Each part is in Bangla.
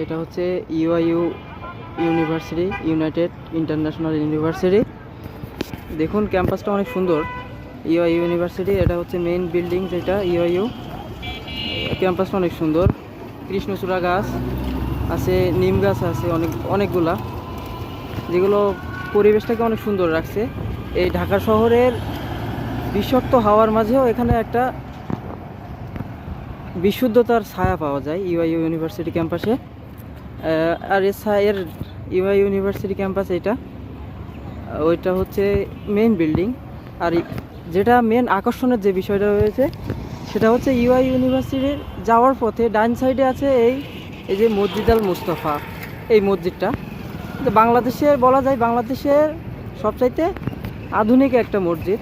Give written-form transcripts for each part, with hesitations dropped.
এটা হচ্ছে UIU university, United international university. দেখুন ক্যাম্পাসটা অনেক সুন্দর। ইউআইইউ ইউনিভার্সিটি, এটা হচ্ছে মেইন বিল্ডিং যেটা ইউআইইউ। ক্যাম্পাসটা অনেক সুন্দর। কৃষ্ণচূড়া গাছ আছে, নিম গাছ আছে অনেকগুলা, যেগুলো পরিবেশটাকে অনেক সুন্দর রাখছে। এই ঢাকা শহরের বিষাক্ত হাওয়ার মাঝেও এখানে একটা বিশুদ্ধতার ছায়া পাওয়া যায় ইউআইইউ ইউনিভার্সিটি ক্যাম্পাসে। আর এর ইউআইইউ ইউনিভার্সিটি ক্যাম্পাস এটা, ওইটা হচ্ছে মেইন বিল্ডিং। আর যেটা মেন আকর্ষণের যে বিষয়টা রয়েছে সেটা হচ্ছে ইউআইইউ ইউনিভার্সিটির যাওয়ার পথে ডান সাইডে আছে এই যে মসজিদ আল মুস্তাফা। এই মসজিদটা বাংলাদেশের বলা যায় বাংলাদেশের সবচাইতে আধুনিক একটা মসজিদ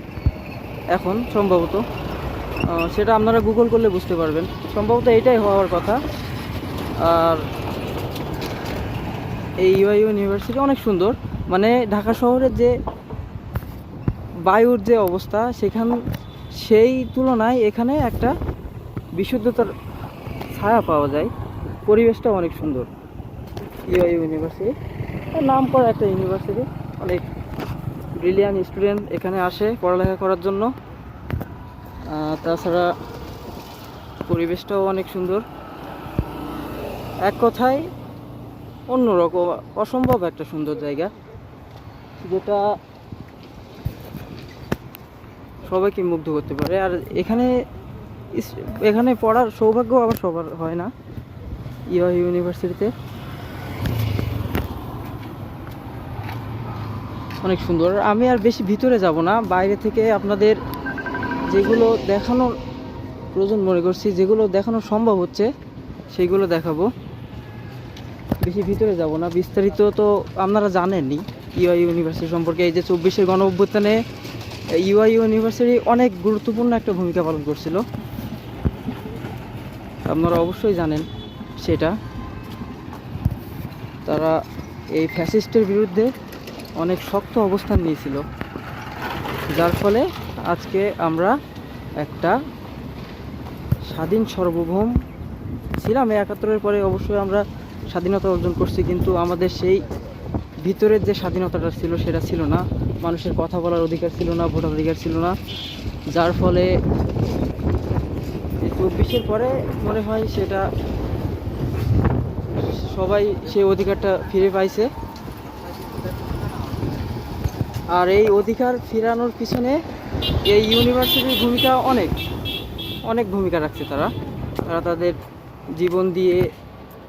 এখন সম্ভবত। সেটা আপনারা গুগল করলে বুঝতে পারবেন, সম্ভবত এইটাই হওয়ার কথা। আর এই ইউআইইউ ইউনিভার্সিটি অনেক সুন্দর, মানে ঢাকা শহরের যে বায়ুর যে অবস্থা সেই তুলনায় এখানে একটা বিশুদ্ধতার ছায়া পাওয়া যায়। পরিবেশটা অনেক সুন্দর। ইউআইইউ ইউনিভার্সিটি নাম করা একটা ইউনিভার্সিটি, অনেক ব্রিলিয়ান্ট স্টুডেন্ট এখানে আসে পড়ালেখা করার জন্য। তাছাড়া পরিবেশটাও অনেক সুন্দর। এক কথায় অন্যরকম, অসম্ভব একটা সুন্দর জায়গা, যেটা সবাইকে মুগ্ধ করতে পারে। আর এখানে পড়ার সৌভাগ্য আবার সবার হয় না ইউআইইউ ইউনিভার্সিটিতে। অনেক সুন্দর। আমি আর বেশি ভিতরে যাব না, বাইরে থেকে আপনাদের যেগুলো দেখানোর প্রয়োজন মনে করছি, যেগুলো দেখানো সম্ভব হচ্ছে সেইগুলো দেখাবো। বেশি ভিতরে যাব না, বিস্তারিত তো আপনারা জানেনই ইউআইইউ ইউনিভার্সিটি সম্পর্কে। এই যে 24-এর গণঅভ্যুত্থানে ইউআইইউ ইউনিভার্সিটি অনেক গুরুত্বপূর্ণ একটা ভূমিকা পালন করছিল, আপনারা অবশ্যই জানেন সেটা। তারা এই ফ্যাসিস্টের বিরুদ্ধে অনেক শক্ত অবস্থান নিয়েছিল, যার ফলে আজকে আমরা একটা স্বাধীন সার্বভৌম ছিলাম। 71-এর পরে অবশ্যই আমরা স্বাধীনতা অর্জন করছি, কিন্তু আমাদের সেই ভিতরের যে স্বাধীনতাটা ছিল সেটা ছিল না। মানুষের কথা বলার অধিকার ছিল না, ভোটার অধিকার ছিল না, যার ফলে 24-এর পরে মনে হয় সেটা সবাই সেই অধিকারটা ফিরে পাইছে। আর এই অধিকার ফেরানোর পিছনে এই ইউনিভার্সিটির ভূমিকা অনেক ভূমিকা রাখছে। তারা তাদের জীবন দিয়ে